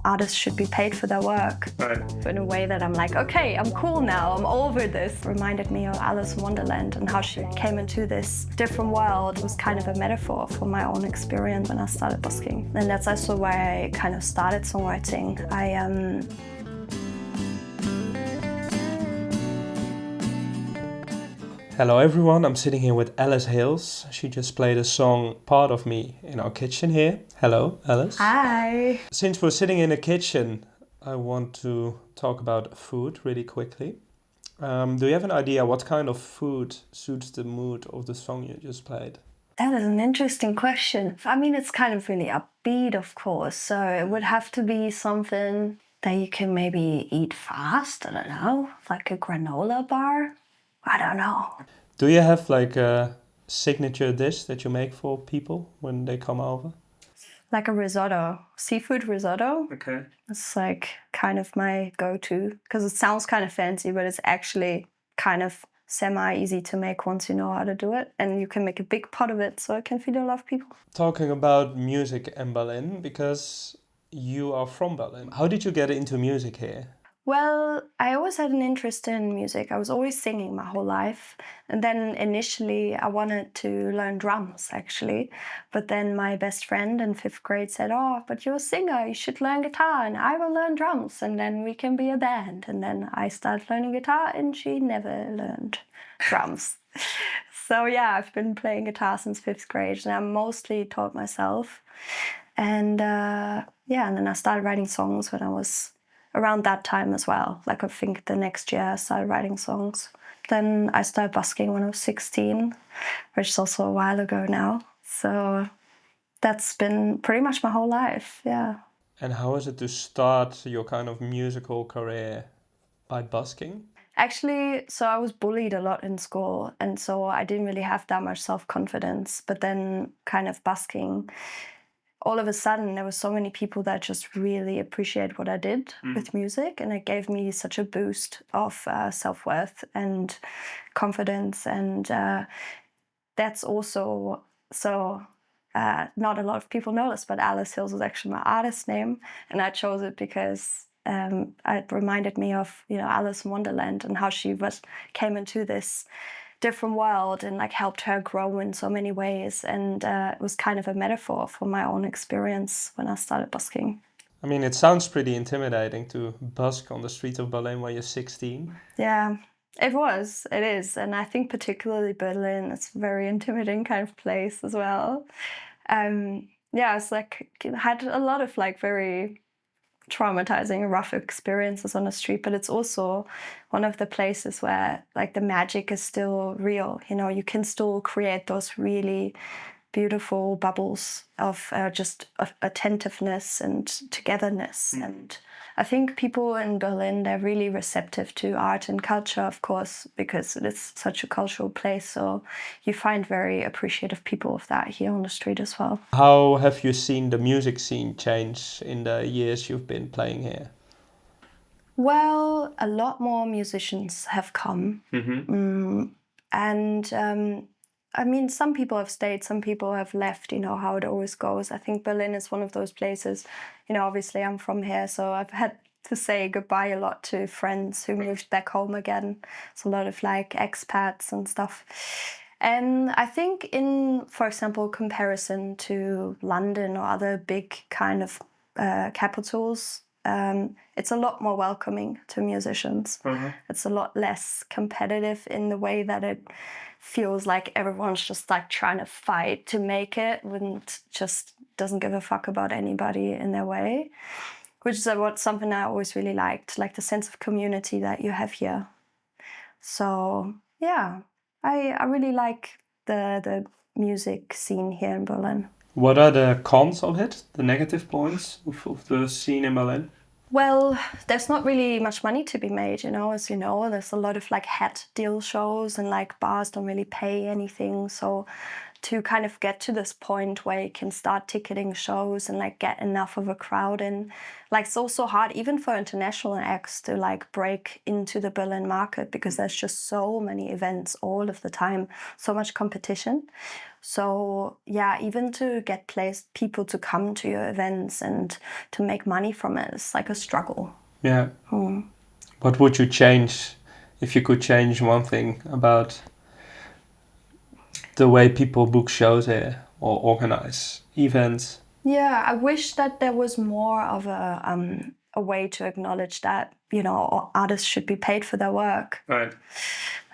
artists should be paid for their work. Right. In a way that I'm like, okay, I'm cool now, I'm over this. Reminded me of Alice in Wonderland and how she came into this different world. It was kind of a metaphor for my own experience when I started busking. And that's also why I kind of started songwriting. Hello everyone, I'm sitting here with AliceHills. She just played a song, Part of Me, in our kitchen here. Hello, Alice. Hi. Since we're sitting in a kitchen, I want to talk about food really quickly. Do you have an idea what kind of food suits the mood of the song you just played? That is an interesting question. I mean, it's kind of really upbeat, of course, so it would have to be something that you can maybe eat fast, I don't know, like a granola bar. I don't know. Do you have like a signature dish that you make for people when they come over? Like a risotto, seafood risotto. Okay. It's like kind of my go-to because it sounds kind of fancy, but it's actually kind of semi-easy to make once you know how to do it. And you can make a big pot of it so it can feed a lot of people. Talking about music in Berlin, because you are from Berlin. How did you get into music here? Well, I always had an interest in music. I was always singing my whole life. And then initially I wanted to learn drums, actually. But then my best friend in 5th grade said, oh, but you're a singer, you should learn guitar and I will learn drums and then we can be a band. And then I started learning guitar and she never learned drums. So yeah, I've been playing guitar since 5th grade and I mostly taught myself. And and then I started writing songs when I was around that time as well. Like I think the next year I started writing songs. Then I started busking when I was 16, which is also a while ago now. So that's been pretty much my whole life, yeah. And how is it to start your kind of musical career by busking? Actually, so I was bullied a lot in school, and so I didn't really have that much self-confidence. But then kind of busking, all of a sudden there were so many people that just really appreciate what I did with music, and it gave me such a boost of self-worth and confidence, and that's also so not a lot of people know this, but AliceHills is actually my artist name, and I chose it because it reminded me of Alice in Wonderland and how she came into this different world and like helped her grow in so many ways, and it was kind of a metaphor for my own experience when I started busking. I mean, it sounds pretty intimidating to busk on the streets of Berlin when you're 16. Yeah, it is, and I think particularly Berlin, it's a very intimidating kind of place as well. It's like had a lot of like very traumatizing, rough experiences on the street, but it's also one of the places where like the magic is still real. You can still create those really beautiful bubbles of just attentiveness and togetherness. And I think people in Berlin, they're really receptive to art and culture, of course, because it is such a cultural place. So you find very appreciative people of that here on the street as well. How have you seen the music scene change in the years you've been playing here? Well, a lot more musicians have come. I mean, some people have stayed, some people have left, how it always goes. I think Berlin is one of those places, obviously I'm from here, so I've had to say goodbye a lot to friends who moved back home again. It's a lot of like expats and stuff. And I think in, for example, comparison to London or other big kind of capitals, it's a lot more welcoming to musicians. It's a lot less competitive in the way that it feels like everyone's just like trying to fight to make it and just doesn't give a fuck about anybody in their way, which is something I always really liked, like the sense of community that you have here. So yeah, I really like the music scene here in Berlin. What are the cons of it, the negative points of the scene in Berlin? Well, there's not really much money to be made, as you know. There's a lot of like hat deal shows and like bars don't really pay anything. So to kind of get to this point where you can start ticketing shows and like get enough of a crowd in. Like it's also hard even for international acts to like break into the Berlin market because there's just so many events all of the time, so much competition. So yeah, even to get people to come to your events and to make money from it is like a struggle. Yeah. What would you change if you could change one thing about the way people book shows here or organize events? Yeah, I wish that there was more of a way to acknowledge that, you know, artists should be paid for their work. Right.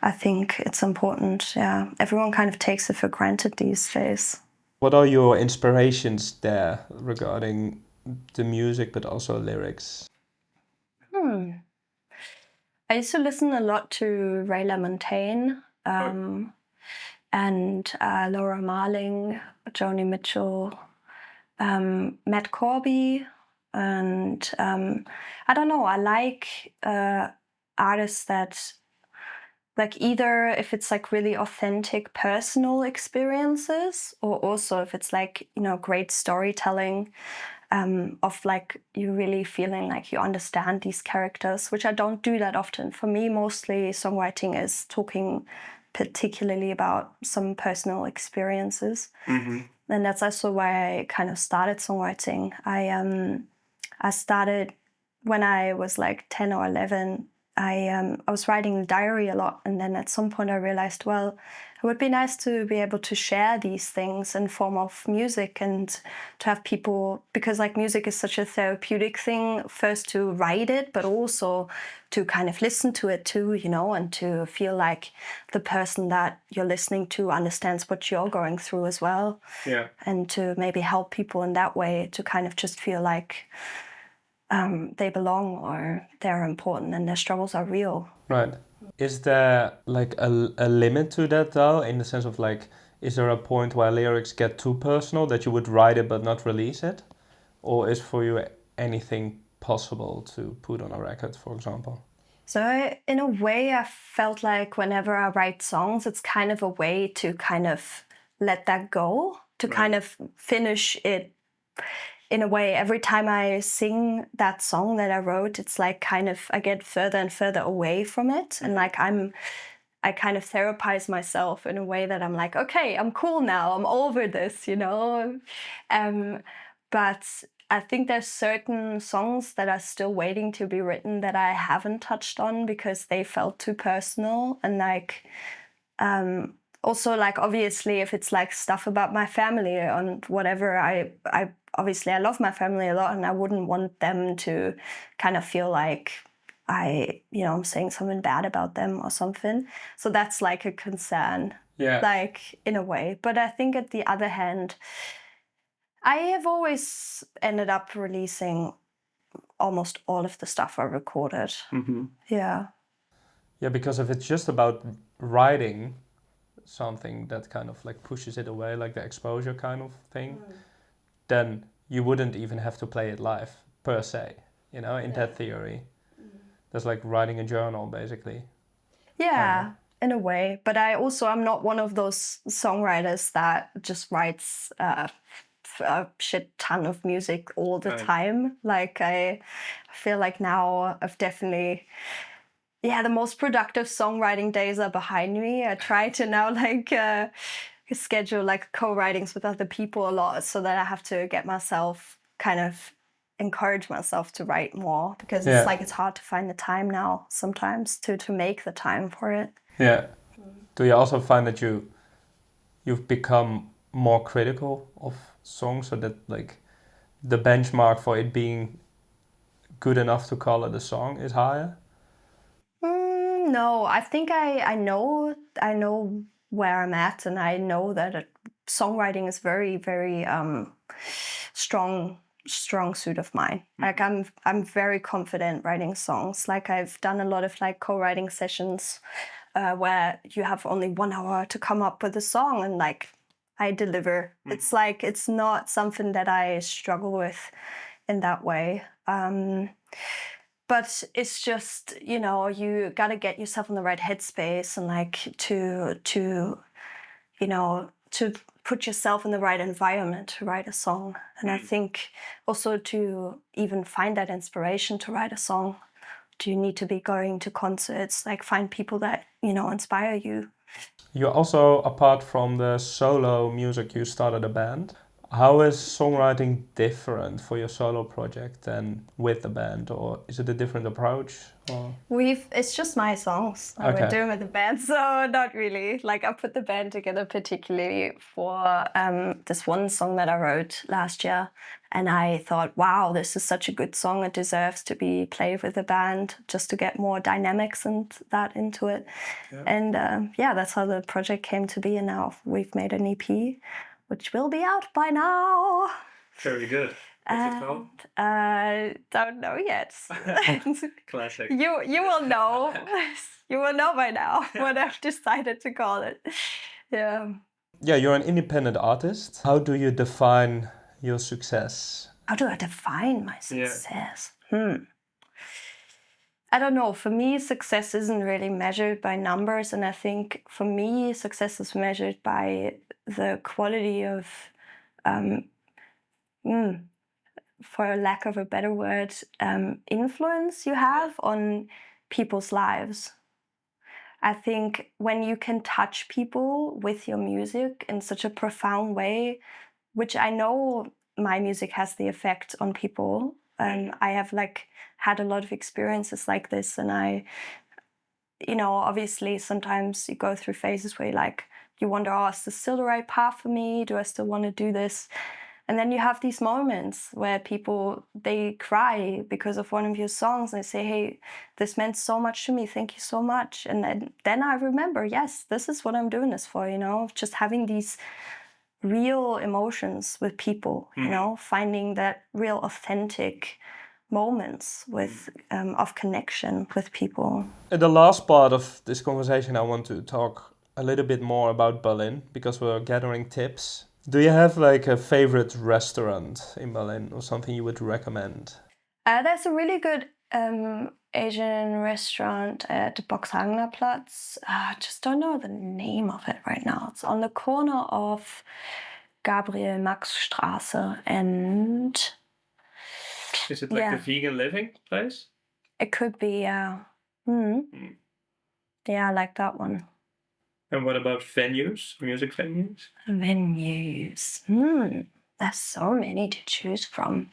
I think it's important. Yeah, everyone kind of takes it for granted these days. What are your inspirations there regarding the music, but also lyrics? I used to listen a lot to Ray LaMontagne and Laura Marling, Joni Mitchell, Matt Corby, and I don't know. I like artists that, like, either if it's like really authentic personal experiences, or also if it's like, you know, great storytelling. Of like you really feeling like you understand these characters, which I don't do that often. For me, mostly songwriting is talking particularly about some personal experiences. And that's also why I kind of started songwriting. I started when I was like 10 or 11. I was writing a diary a lot, and then at some point I realized, well, it would be nice to be able to share these things in form of music and to have people, because like music is such a therapeutic thing, first to write it, but also to kind of listen to it too, you know, and to feel like the person that you're listening to understands what you're going through as well. Yeah. And to maybe help people in that way to kind of just feel like they belong or they're important and their struggles are real. Right. Is there like a limit to that though, in the sense of like, is there a point where lyrics get too personal that you would write it but not release it? Or is for you anything possible to put on a record, for example? So in a way, I felt like whenever I write songs, it's kind of a way to kind of let that go, to kind of finish it. In a way, every time I sing that song that I wrote, it's like kind of I get further and further away from it. And like I kind of therapize myself in a way that I'm like, okay, I'm cool now. I'm over this, you know? But I think there's certain songs that are still waiting to be written that I haven't touched on because they felt too personal. And like, also like, obviously, if it's like stuff about my family and whatever, I obviously I love my family a lot and I wouldn't want them to kind of feel like I'm saying something bad about them or something. So that's like a concern, like in a way. But I think at the other hand, I have always ended up releasing almost all of the stuff I recorded. Yeah. Yeah, because if it's just about writing something that kind of like pushes it away, like the exposure kind of thing, then you wouldn't even have to play it live per se, you know, in that theory. That's like writing a journal, basically. Yeah, in a way. But I'm not one of those songwriters that just writes a shit ton of music all the time. Like I feel like now I've definitely, the most productive songwriting days are behind me. I try to now like schedule like co-writings with other people a lot so that I have to get myself kind of encourage myself to write more because it's like it's hard to find the time now sometimes to make the time for it. Yeah. Do you also find that you've become more critical of songs, so that like the benchmark for it being good enough to call it a song is higher? No, I think I know where I'm at, and I know that songwriting is very, very strong suit of mine. Like I'm very confident writing songs. Like I've done a lot of like co-writing sessions where you have only 1 hour to come up with a song, and like I deliver. It's like it's not something that I struggle with in that way. But it's just, you know, you got to get yourself in the right headspace and like to put yourself in the right environment to write a song. And I think also to even find that inspiration to write a song, do you need to be going to concerts, like find people that, inspire you. You also, apart from the solo music, you started a band. How is songwriting different for your solo project than with the band, or is it a different approach? Or? It's just my songs I would do with the band, so not really. Like I put the band together particularly for this one song that I wrote last year, and I thought, wow, this is such a good song. It deserves to be played with the band just to get more dynamics and that into it. Yeah. And that's how the project came to be. And now we've made an EP, which will be out by now. Very good. What's it called? Don't know yet. Classic. You will know. You will know by now what I've decided to call it. Yeah. Yeah, you're an independent artist. How do you define your success? How do I define my success? I don't know. For me, success isn't really measured by numbers, and I think for me, success is measured by the quality of, for lack of a better word, influence you have on people's lives. I think when you can touch people with your music in such a profound way, which I know my music has the effect on people. I have had a lot of experiences like this, and I, obviously sometimes you go through phases where you wonder, oh, is this still the right path for me? Do I still want to do this? And then you have these moments where people, they cry because of one of your songs and they say, hey, this meant so much to me. Thank you so much. And then I remember, yes, this is what I'm doing this for, just having these real emotions with people, finding that real authentic moments with of connection with people. In the last part of this conversation, I want to talk a little bit more about Berlin because we're gathering tips. Do you have a favorite restaurant in Berlin or something you would recommend? There's a really good Asian restaurant at Busking Platz. I just don't know the name of it right now. It's on the corner of Gabriel Max Straße and... Is it the vegan living place? It could be, yeah. Yeah, I like that one. And what about venues, music venues? Venues. There's so many to choose from.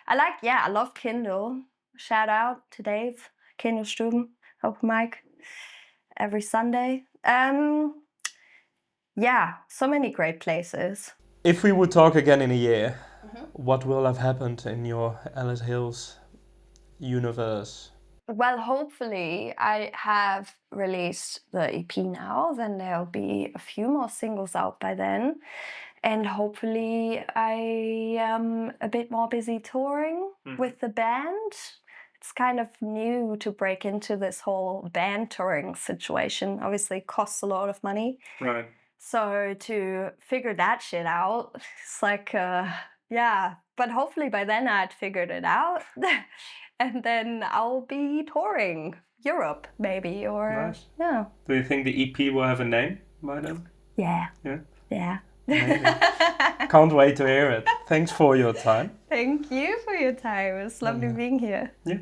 I love Kindle. Shout out to Dave, Kindle Stuben, open mic every Sunday. So many great places. If we would talk again in a year, what will have happened in your AliceHills universe? Well, hopefully I have released the EP now, then there'll be a few more singles out by then. And hopefully I am a bit more busy touring with the band. It's kind of new to break into this whole band touring situation. Obviously it costs a lot of money. Right. So to figure that shit out, it's but hopefully by then I'd figured it out. And then I'll be touring Europe, maybe, or... Nice. Yeah. Do you think the EP will have a name by then? Yeah. Yeah? Yeah. Can't wait to hear it. Thanks for your time. Thank you for your time. It was lovely being here. Yeah.